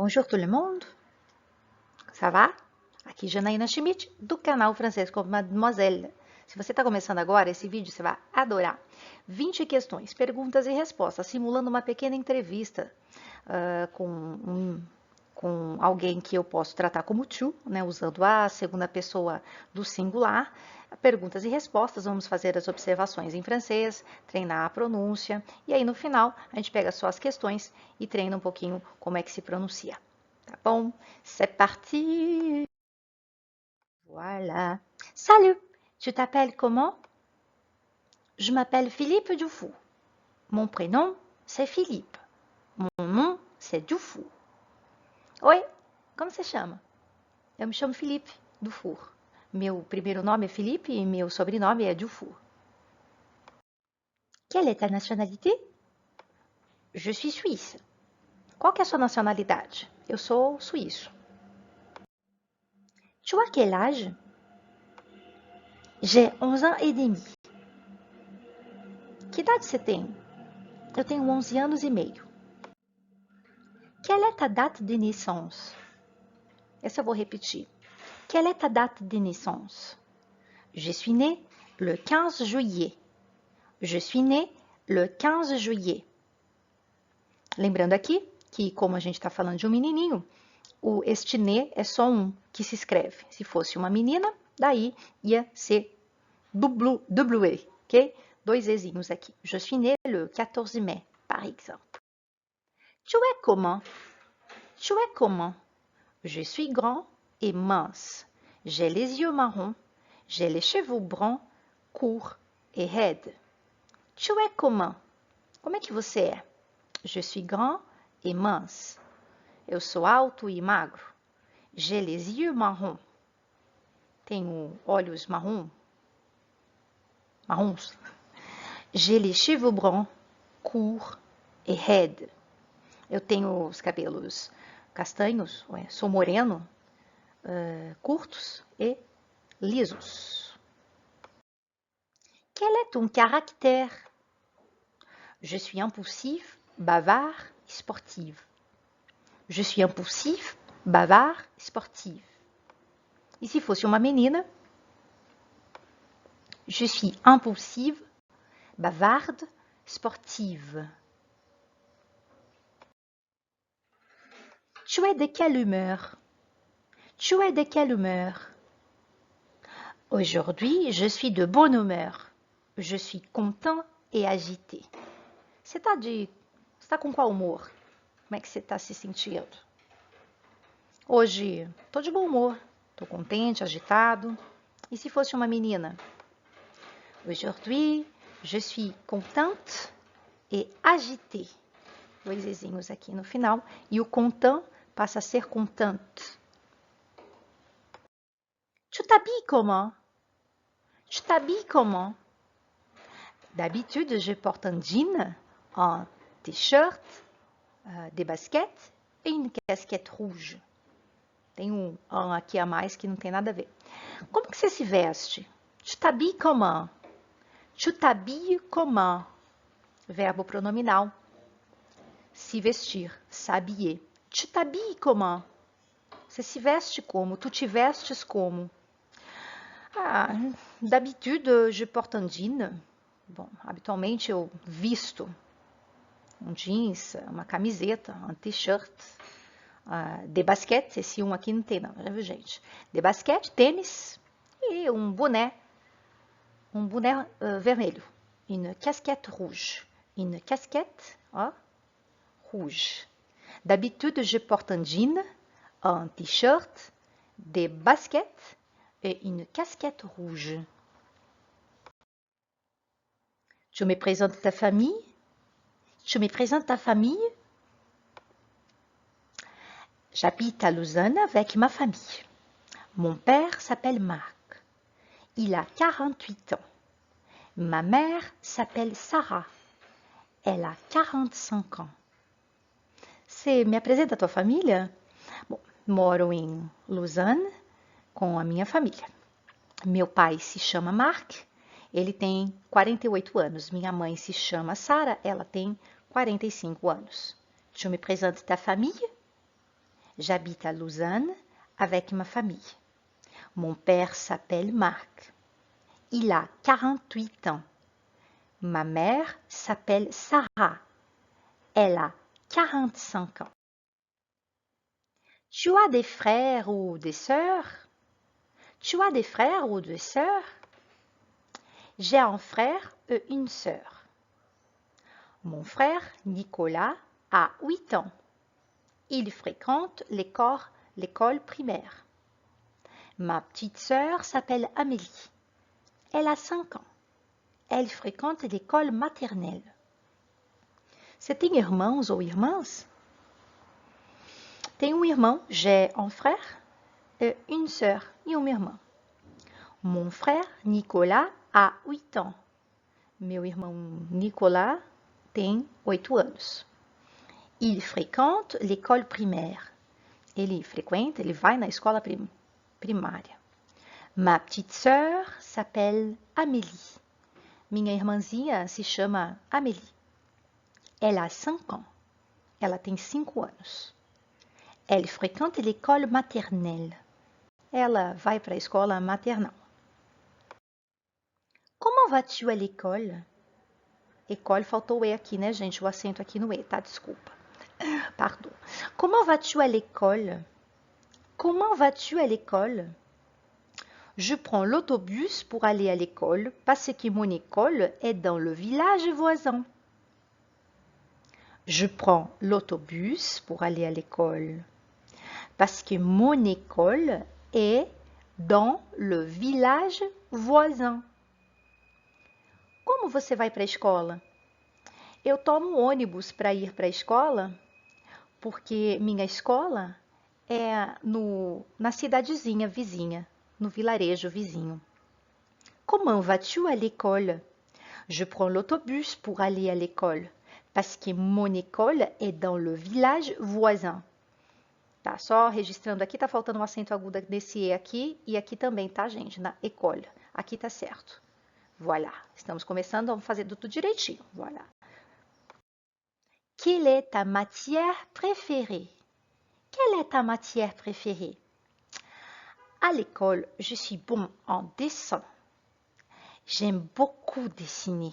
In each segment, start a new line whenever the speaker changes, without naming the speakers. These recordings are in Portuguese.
Bonjour tout le monde, ça va? Aqui Janaína Schmidt, do canal Francês com Mademoiselle. Se você está começando agora, esse vídeo você vai adorar. 20 questões, perguntas e respostas, simulando uma pequena entrevista com alguém que eu posso tratar como tu, né, usando a segunda pessoa do singular. Perguntas e respostas, vamos fazer as observações em francês, treinar a pronúncia, e aí no final a gente pega só as questões e treina um pouquinho como é que se pronuncia. Tá bom? C'est parti! Voilà. Salut! Tu t'appelles comment? Je m'appelle Philippe Dufour. Mon prénom, c'est Philippe. Mon nom, c'est Dufour. Oi, como você chama? Eu me chamo Philippe Dufour. Meu primeiro nome é Philippe e meu sobrenome é Dufour. Quelle est ta nationalité? Je suis suisse. Qual que é a sua nacionalidade? Eu sou suíço. Tu as quel âge? J'ai 11 ans et demi. Que idade você tem? Eu tenho 11 anos e meio. Quelle est ta date de naissance? Essa eu vou repetir. Quelle est ta date de naissance? Je suis née le 15 juillet. Je suis née le 15 juillet. Lembrando aqui que, como a gente está falando de um menininho, este né é só um que se escreve. Se fosse uma menina, daí ia ser W, ok? Dois Ezinhos aqui. Je suis née le 14 mai, par exemple. Tu es comment? Tu es comment? Je suis grand et mince. J'ai les yeux marrons. J'ai les cheveux bruns, courts et raides. Tu es comment? Como é que você é? Je suis grand et mince. Eu sou alto e magro. J'ai les yeux marrons. Tenho olhos marrons. J'ai les cheveux bruns, courts et raides. Eu tenho os cabelos castanhos, sou moreno, curtos e lisos. Quel est ton caractère? Je suis impulsif, bavard et sportive. Je suis impulsif, bavard e sportive. E se fosse uma menina? Je suis impulsive, bavarde, sportive. Tu es de quelle humeur? Tu es de quelle humeur? Aujourd'hui, je suis de bonne humeur. Je suis content et agité. Você está com qual humor? Como é que você está se sentindo? Hoje, estou de bom humor. Estou contente, agitado. E se fosse uma menina? Aujourd'hui, je suis contente et agitée. Dois ezinhos aqui no final. E o content passa a ser contente. Tu t'habilles comment? Tu t'habilles comment? D'habitude, je porte un jean, un t-shirt, des baskets et une casquette rouge. Tem um aqui a mais que não tem nada a ver. Como que você se veste? Tu t'habilles comment? Tu t'habilles comment? Verbo pronominal. Se vestir, s'habiller. Tu t'habilles comment? Você se veste como? Tu te vestes como? D'habitude, je porte un jean. Bom, habitualmente eu visto um jeans, uma camiseta, um t-shirt, de basquete, esse um aqui não tem não, viu gente? De basquete, tênis e um boné vermelho. Une casquette rouge. Une casquette rouge. D'habitude, je porte un jean, un t-shirt, des baskets et une casquette rouge. Tu me présentes ta famille? Tu me présentes ta famille? J'habite à Lausanne avec ma famille. Mon père s'appelle Marc. Il a 48 ans. Ma mère s'appelle Sarah. Elle a 45 ans. Você me apresenta a tua família? Bom, moro em Lausanne com a minha família. Meu pai se chama Marc, ele tem 48 anos. Minha mãe se chama Sarah, ela tem 45 anos. Tu me présentes ta famille? J'habite à Lausanne avec ma famille. Mon père s'appelle Marc. Il a 48 ans. Ma mère s'appelle Sarah. Elle a 45 ans. Tu as des frères ou des sœurs? Tu as des frères ou des sœurs? J'ai un frère et une sœur. Mon frère Nicolas a 8 ans. Il fréquente l'école primaire. Ma petite sœur s'appelle Amélie. Elle a 5 ans. Elle fréquente l'école maternelle. Você tem irmãos ou irmãs? Tenho um irmão, j'ai un frère, et une sœur e uma irmã. Mon frère Nicolas a 8 ans. Meu irmão Nicolas tem 8 anos. Il fréquente l'école primaire. Ele vai na escola primária. Ma petite sœur s'appelle Amélie. Minha irmãzinha se chama Amélie. Elle a 5 ans. Ela tem 5 anos. Elle fréquente l'école maternelle. Ela vai para a escola maternal. Comment vas-tu à l'école? École, faltou o E aqui, né, gente? O acento aqui no E, tá? Desculpa. Pardon. Comment vas-tu à l'école? Comment vas-tu à l'école? Je prends l'autobus pour aller à l'école parce que mon école est dans le village voisin. Je prends l'autobus pour aller à l'école parce que mon école est dans le village voisin. Como você vai para a escola? Eu tomo um ônibus para ir para a escola porque minha escola é na cidadezinha vizinha, no vilarejo vizinho. Comment vas-tu à l'école? Je prends l'autobus pour aller à l'école parce que mon école est dans le village voisin. Tá, só registrando aqui, tá faltando um acento agudo nesse E aqui e aqui também, tá, gente? Na école. Aqui tá certo. Voilà. Estamos começando, vamos fazer tudo direitinho. Voilà. Quelle est ta matière préférée? Quelle est ta matière préférée? À l'école, je suis bon en dessin. J'aime beaucoup dessiner.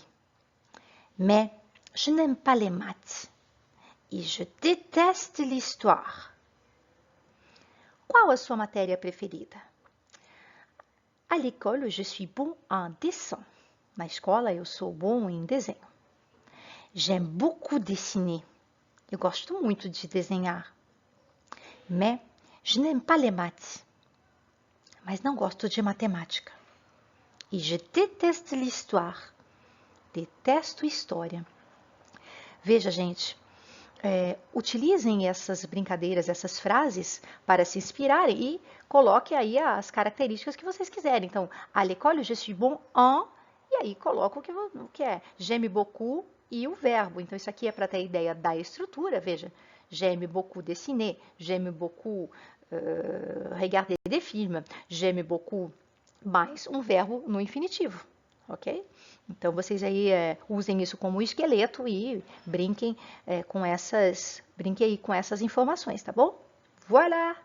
Mais je n'aime pas les maths. Et je déteste l'histoire. Qual a sua matéria preferida? À l'école, je suis bon en dessin. Na escola, eu sou bom em desenho. J'aime beaucoup dessiner. Eu gosto muito de desenhar. Mais je n'aime pas les maths. Mas não gosto de matemática. E je déteste l'histoire. Detesto história. Veja, gente, utilizem essas brincadeiras, essas frases para se inspirarem e coloque aí as características que vocês quiserem. Então, à l'école, je suis bon en, e aí coloca o que é. J'aime beaucoup e o verbo. Então, isso aqui é para ter a ideia da estrutura, veja. J'aime beaucoup dessiner, j'aime beaucoup regarder des films, j'aime beaucoup, mais um verbo no infinitivo, ok? Então, vocês aí usem isso como esqueleto e brinquem aí com essas informações, tá bom? Voilà!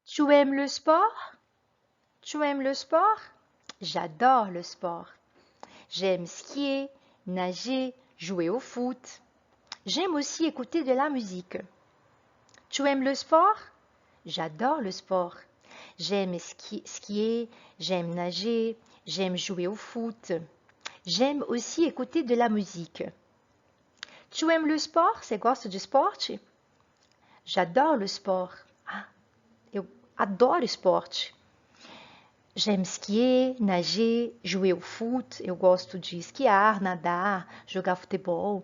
Tu aimes le sport? Tu aimes le sport? J'adore le sport. J'aime skier, nager, jouer au foot. J'aime aussi écouter de la musique. Tu aimes le sport? J'adore le sport. J'aime skier, j'aime nager, j'aime jouer au foot. J'aime aussi écouter de la musique. Tu aimes le sport? Você gosta de esporte? J'adore le sport. Ah, eu adoro esporte. J'aime skier, nager, jouer au foot. Eu gosto de esquiar, nadar, jogar futebol.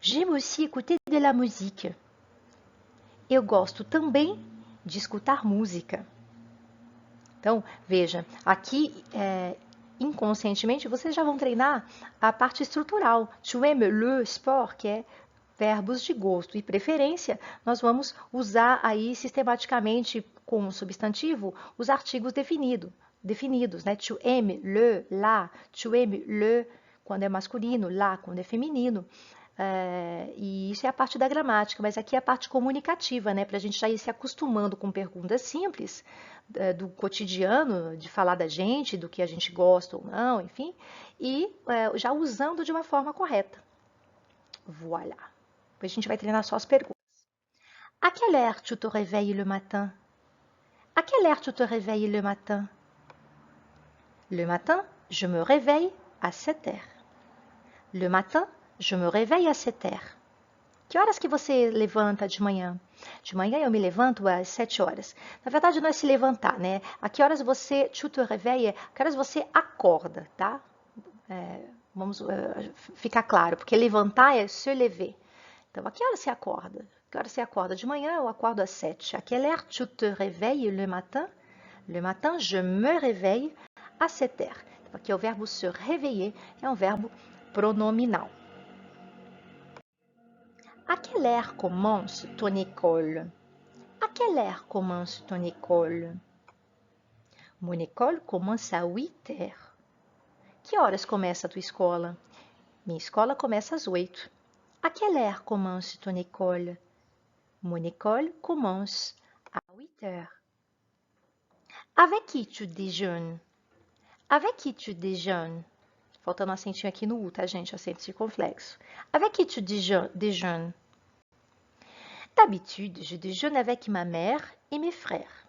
J'aime aussi écouter de la musique. Eu gosto também de escutar música. Então, veja, aqui inconscientemente vocês já vão treinar a parte estrutural. Tu aimes le sport, que é verbos de gosto e preferência. Nós vamos usar aí sistematicamente com o substantivo os artigos definidos, né? Tu aimes le, la, tu aimes le quando é masculino, la quando é feminino. E isso é a parte da gramática, mas aqui é a parte comunicativa, né? Para a gente já ir se acostumando com perguntas simples do cotidiano, de falar da gente, do que a gente gosta ou não, enfim, e já usando de uma forma correta. Voilà. Depois a gente vai treinar só as perguntas. À quelle heure tu te réveilles le matin? À quelle heure tu te réveilles le matin? Le matin, je me réveille à 7 heures. Le matin, je me réveille à 7 heures. Que horas que você levanta de manhã? De manhã eu me levanto às 7 horas. Na verdade, não é se levantar, né? A que horas você, tu te réveille, a que horas você acorda, tá? Vamos ficar claro, porque levantar é se lever. Então, a que hora você acorda? A que hora você acorda? De manhã eu acordo às 7. À quelle heure tu te réveilles le matin? Le matin, je me réveille à 7 heures. Então, aqui é o verbo se réveiller, é um verbo pronominal. À quelle heure commence ton école? À quelle heure commence ton école? Mon école commence à 8 heures. Que horas começa a tua escola? Minha escola começa às 8. À quelle heure commence ton école? Mon école commence à 8 heures. Avec qui tu déjeunes? Avec qui tu déjeunes? Faltando um acentinho aqui no U, tá, gente? Acento circunflexo. Avec qui tu déjeunes? D'habitude, je déjeune avec ma mère et mes frères.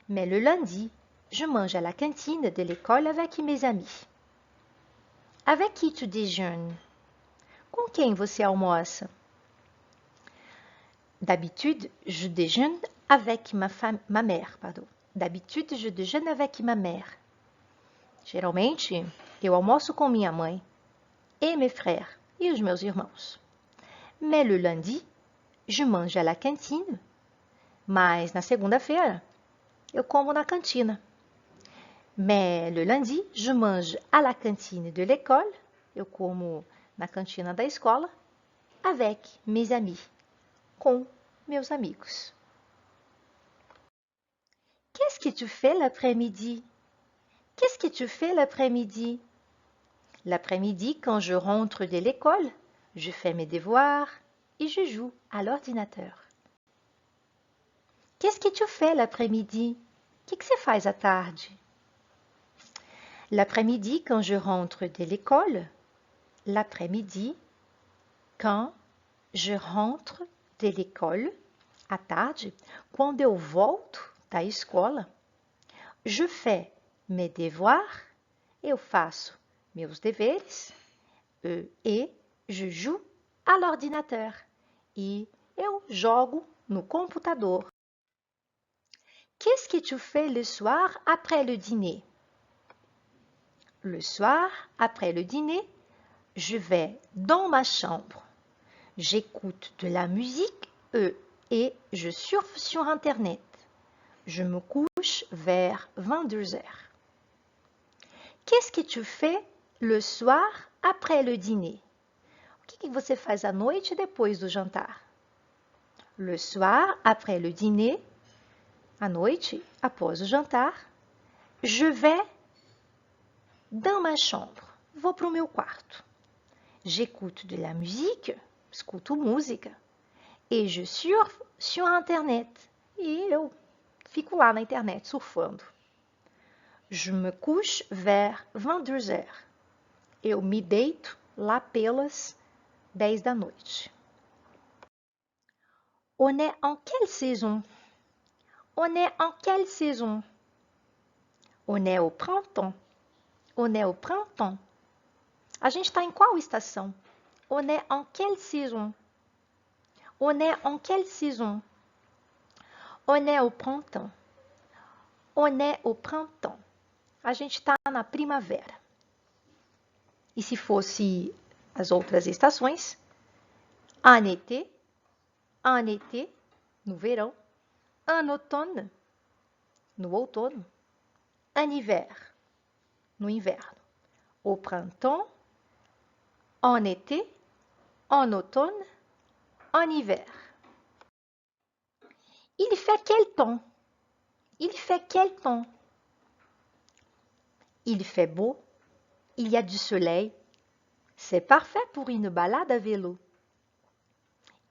Mais le lundi, je mange à la cantine de l'école avec mes amis. Avec qui tu déjeunes? Com quem você almoça? D'habitude, je déjeune avec ma mère, pardon. D'habitude, je déjeune avec ma mère. Geralmente, eu almoço com minha mãe et mes frères e os meus irmãos. Mais le lundi, je mange à la cantine. Mas na segunda-feira, eu como na cantina. Mais le lundi, je mange à la cantine de l'école. Eu como na cantina da escola. Avec mes amis. Com meus amigos. Qu'est-ce que tu fais l'après-midi? Qu'est-ce que tu fais l'après-midi? L'après-midi, quand je rentre de l'école, je fais mes devoirs et je joue à l'ordinateur. Qu'est-ce que tu fais l'après-midi? O que você faz à tarde? L'après-midi, quand je rentre de l'école. L'après-midi, quand je rentre de l'école. À tarde, quando eu volto da escola. Je fais mes devoirs. Eu faço meus deveres. Et je joue à l'ordinateur. E eu jogo no computador. Qu'est-ce que tu fais le soir après le dîner? Le soir, après le dîner, je vais dans ma chambre. J'écoute de la musique et je surfe sur Internet. Je me couche vers 22 heures. Qu'est-ce que tu fais le soir après le dîner? O que você faz à noite depois do jantar? Le soir, après le dîner, à noite, após o jantar, je vais dans ma chambre. Vou para o meu quarto. J'écoute de la musique, escuto música, et je surfe sur Internet. E eu fico lá na internet surfando. Je me couche vers 22 heures. Eu me deito lá pelas 10 da noite. On est en quelle saison? On est en quelle saison? On est au printemps. On est au printemps. A gente está em qual estação? On est en quelle saison? On est en quelle saison? On est au printemps. On est au printemps. A gente está na primavera. E se fosse as outras estações? En été, no verão. En automne, no outono. En hiver, no inverno. Au printemps, en été, en automne, en hiver. Il fait quel temps? Il fait quel temps? Il fait beau. Il y a du soleil. C'est parfait pour une balade à vélo.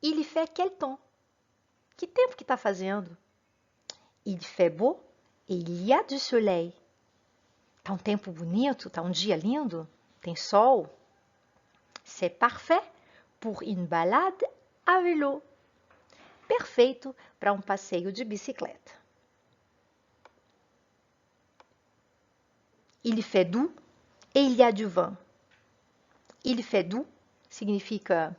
Il fait quel temps? Que tempo que está fazendo? Il fait beau et il y a du soleil. Tá um tempo bonito, tá um dia lindo, tem sol. C'est parfait pour une balade à vélo. Perfeito para um passeio de bicicleta. Il fait doux et il y a du vent. Il fait doux significa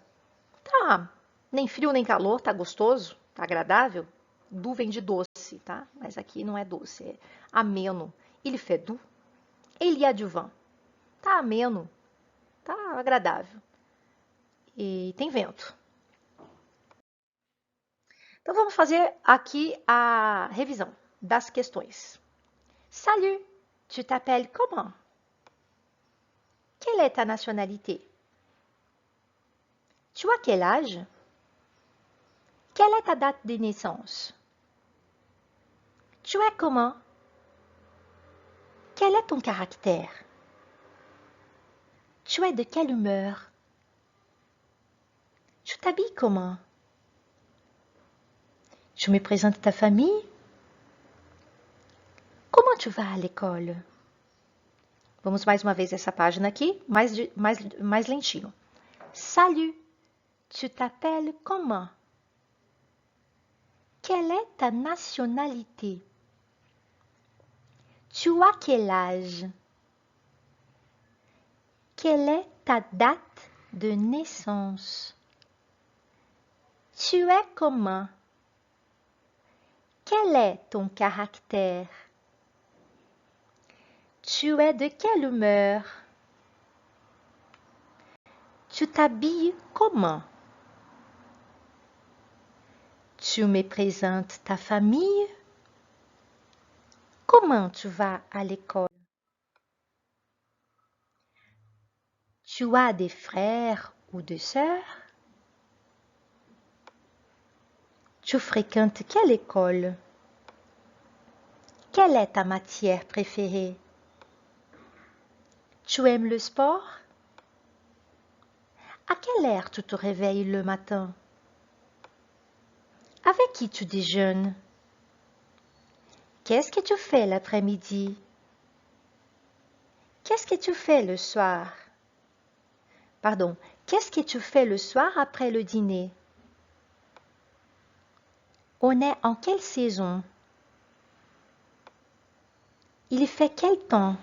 tá nem frio nem calor, tá gostoso, tá agradável. Doux vem de doce, tá? Mas aqui não é doce, é ameno. Il fait doux et il y a du vent. Tá ameno, tá agradável. E tem vento. Então vamos fazer aqui a revisão das questões. Salut, tu t'appelles comment? Quelle est ta nationalité? Tu as quel âge? Quelle est ta date de naissance? Tu es comment? Quel est ton caractère? Tu es de quelle humeur? Tu t'habilles comment? Tu me présentes ta famille? Comment tu vas à l'école? Vamos mais uma vez essa página aqui, mais lentinho. Salut, tu t'appelles comment? Quelle est ta nationalité? Tu as quel âge? Quelle est ta date de naissance? Tu es comment? Quel est ton caractère? Tu es de quelle humeur? Tu t'habilles comment? Tu me présentes ta famille? Comment tu vas à l'école? Tu as des frères ou des sœurs? Tu fréquentes quelle école? Quelle est ta matière préférée? Tu aimes le sport? À quelle heure tu te réveilles le matin? Avec qui tu déjeunes? Qu'est-ce que tu fais l'après-midi? Qu'est-ce que tu fais le soir? Pardon, qu'est-ce que tu fais le soir après le dîner? On est en quelle saison? Il fait quel temps?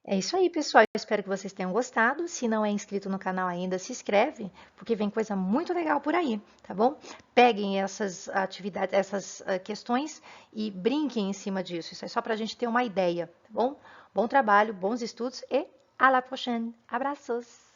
É isso aí, pessoal. Eu espero que vocês tenham gostado. Se não é inscrito no canal ainda, se inscreve, porque vem coisa muito legal por aí, tá bom? Peguem essas atividades, essas questões e brinquem em cima disso. Isso é só para a gente ter uma ideia, tá bom? Bom trabalho, bons estudos e à la prochaine. Abraços!